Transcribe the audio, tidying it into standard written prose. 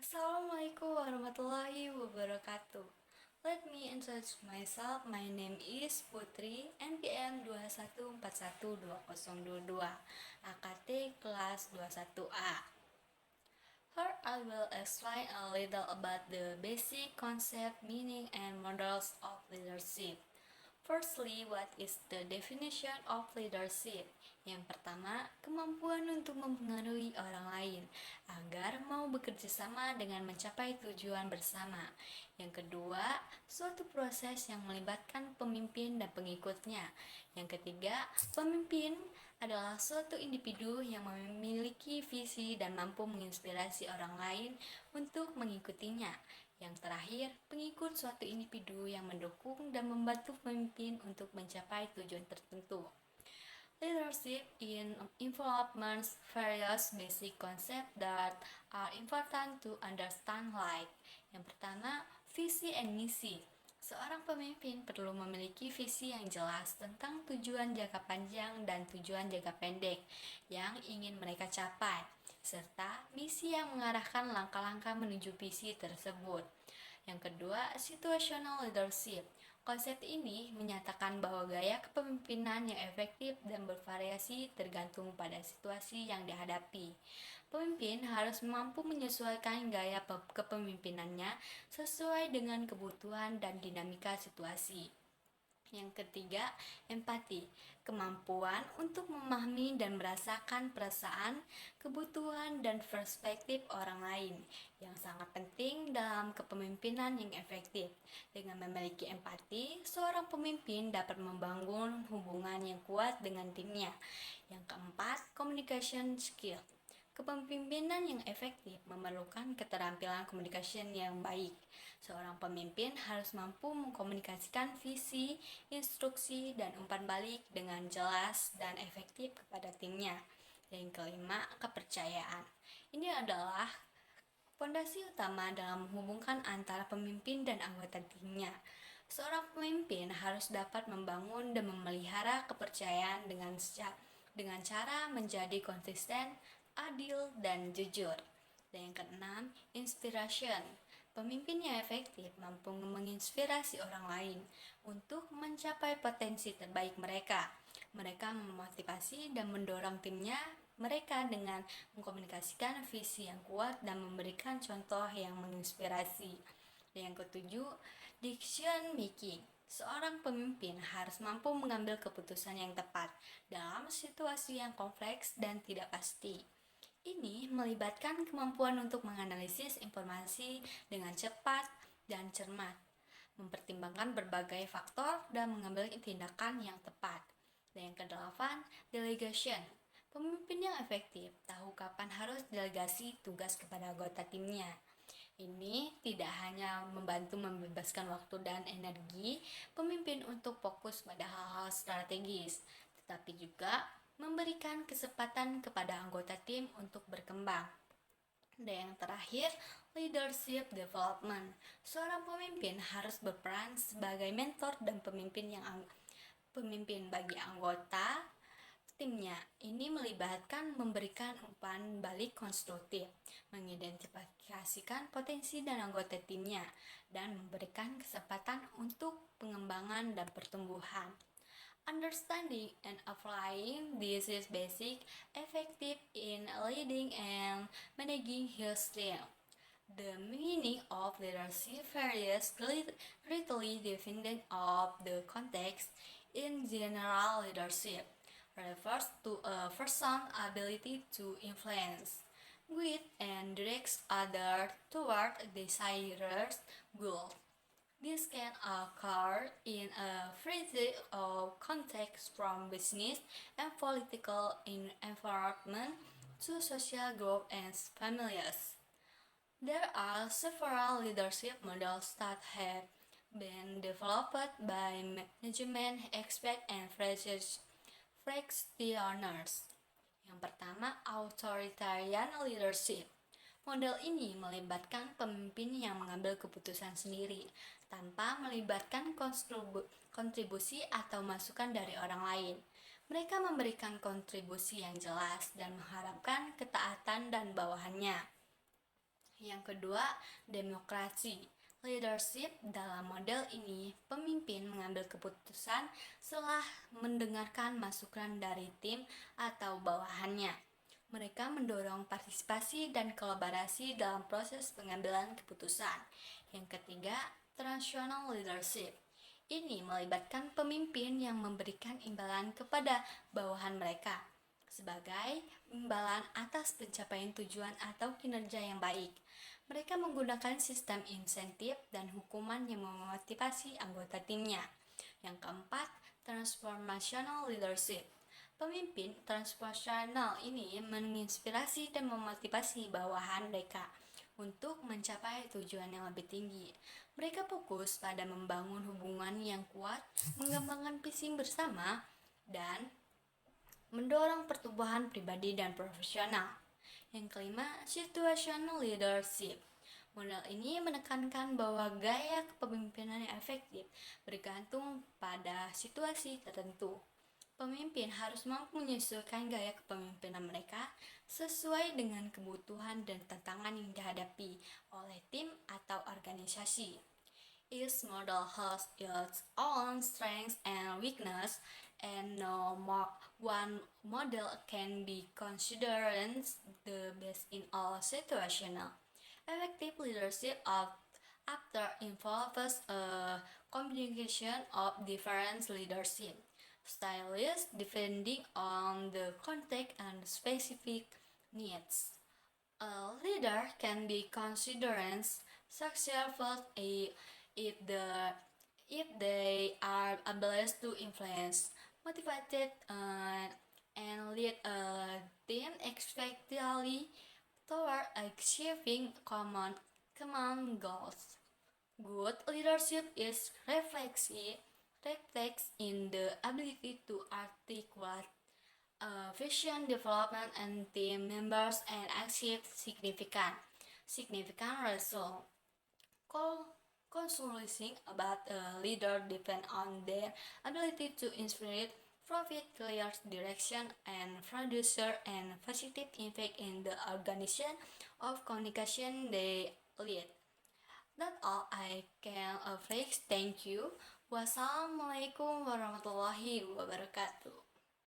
Assalamualaikum warahmatullahi wabarakatuh. Let me introduce myself. My name is Putri, NPM 21412022, AKT kelas 21A. Here I will explain a little about the basic concept, meaning, and models of leadership. Firstly, what is the definition of leadership? Yang pertama, kemampuan untuk mempengaruhi orang lain agar mau bekerja sama dengan mencapai tujuan bersama. Yang kedua, suatu proses yang melibatkan pemimpin dan pengikutnya. Yang ketiga, pemimpin adalah suatu individu yang memiliki visi dan mampu menginspirasi orang lain untuk mengikutinya. Yang terakhir, pengikut suatu individu yang mendukung dan membantu pemimpin untuk mencapai tujuan tertentu. Leadership involves various basic concepts that are important to understand, like yang pertama, visi and misi. Seorang pemimpin perlu memiliki visi yang jelas tentang tujuan jangka panjang dan tujuan jangka pendek yang ingin mereka capai, serta misi yang mengarahkan langkah-langkah menuju visi tersebut. Yang kedua, situational leadership. Konsep ini menyatakan bahwa gaya kepemimpinan yang efektif dan bervariasi tergantung pada situasi yang dihadapi. Pemimpin harus mampu menyesuaikan gaya kepemimpinannya sesuai dengan kebutuhan dan dinamika situasi. Yang ketiga, empati. Kemampuan untuk memahami dan merasakan perasaan, kebutuhan, dan perspektif orang lain yang sangat penting dalam kepemimpinan yang efektif. Dengan memiliki empati, seorang pemimpin dapat membangun hubungan yang kuat dengan timnya. Yang keempat, communication skill. Kepemimpinan yang efektif memerlukan keterampilan komunikasi yang baik. Seorang pemimpin harus mampu mengkomunikasikan visi, instruksi, dan umpan balik dengan jelas dan efektif kepada timnya. Yang kelima, kepercayaan. Ini adalah fondasi utama dalam menghubungkan antara pemimpin dan anggota timnya. Seorang pemimpin harus dapat membangun dan memelihara kepercayaan dengan cara menjadi konsisten, adil, dan jujur. Dan yang keenam, inspiration. Pemimpin yang efektif mampu menginspirasi orang lain untuk mencapai potensi terbaik mereka. Mereka memotivasi dan mendorong timnya mereka dengan mengkomunikasikan visi yang kuat dan memberikan contoh yang menginspirasi. Dan yang ketujuh, decision making. Seorang pemimpin harus mampu mengambil keputusan yang tepat dalam situasi yang kompleks dan tidak pasti. Ini melibatkan kemampuan untuk menganalisis informasi dengan cepat dan cermat, mempertimbangkan berbagai faktor dan mengambil tindakan yang tepat. Dan yang kedelapan, delegation. Pemimpin yang efektif tahu kapan harus delegasi tugas kepada anggota timnya. Ini tidak hanya membantu membebaskan waktu dan energi pemimpin untuk fokus pada hal-hal strategis, tetapi juga memberikan kesempatan kepada anggota tim untuk berkembang. Dan yang terakhir, leadership development. Seorang pemimpin harus berperan sebagai mentor dan pemimpin bagi anggota timnya. Ini melibatkan memberikan umpan balik konstruktif, mengidentifikasikan potensi dan anggota timnya, dan memberikan kesempatan untuk pengembangan dan pertumbuhan. Understanding and applying this is basic, effective in leading and managing his team. The meaning of leadership varies greatly depending on the context. In general, leadership refers to a person's ability to influence, guide, and direct others toward a desired goal. This can occur in a variety of contexts, from business and political environment to social groups and families. There are several leadership models that have been developed by management experts and practitioners. Yang pertama, authoritarian leadership. Model ini melibatkan pemimpin yang mengambil keputusan sendiri, tanpa melibatkan kontribusi atau masukan dari orang lain. Mereka memberikan kontribusi yang jelas dan mengharapkan ketaatan dan bawahannya. Yang kedua, demokrasi. Leadership dalam model ini, pemimpin mengambil keputusan setelah mendengarkan masukan dari tim atau bawahannya. Mereka mendorong partisipasi dan kolaborasi dalam proses pengambilan keputusan. Yang ketiga, transitional leadership. Ini melibatkan pemimpin yang memberikan imbalan kepada bawahan mereka sebagai imbalan atas pencapaian tujuan atau kinerja yang baik. Mereka menggunakan sistem insentif dan hukuman yang memotivasi anggota timnya. Yang keempat, transformational leadership. Pemimpin transformational ini menginspirasi dan memotivasi bawahan mereka untuk mencapai tujuan yang lebih tinggi. Mereka fokus pada membangun hubungan yang kuat, mengembangkan visi bersama, dan mendorong pertumbuhan pribadi dan profesional. Yang kelima, situational leadership. Model ini menekankan bahwa gaya kepemimpinan yang efektif bergantung pada situasi tertentu. Pemimpin harus mampu menyesuaikan gaya kepemimpinan mereka sesuai dengan kebutuhan dan tantangan yang dihadapi oleh tim atau organisasi. Each model has its own strengths and weakness, and no one model can be considered the best in all situations. Effective leadership after involves a combination of different leadership styles depending on the context and specific needs. A leader can be considered successful if they are able to influence, motivated, and lead a team effectively toward achieving common goals. Good leadership is reflects in the ability to articulate vision development and team members and achieve significant results. Consulting about a leader depend on their ability to inspire, provide clear direction, and produce and positive impact in the organization of communication they lead. That's all I can fix. Thank you. Wassalamualaikum warahmatullahi wabarakatuh.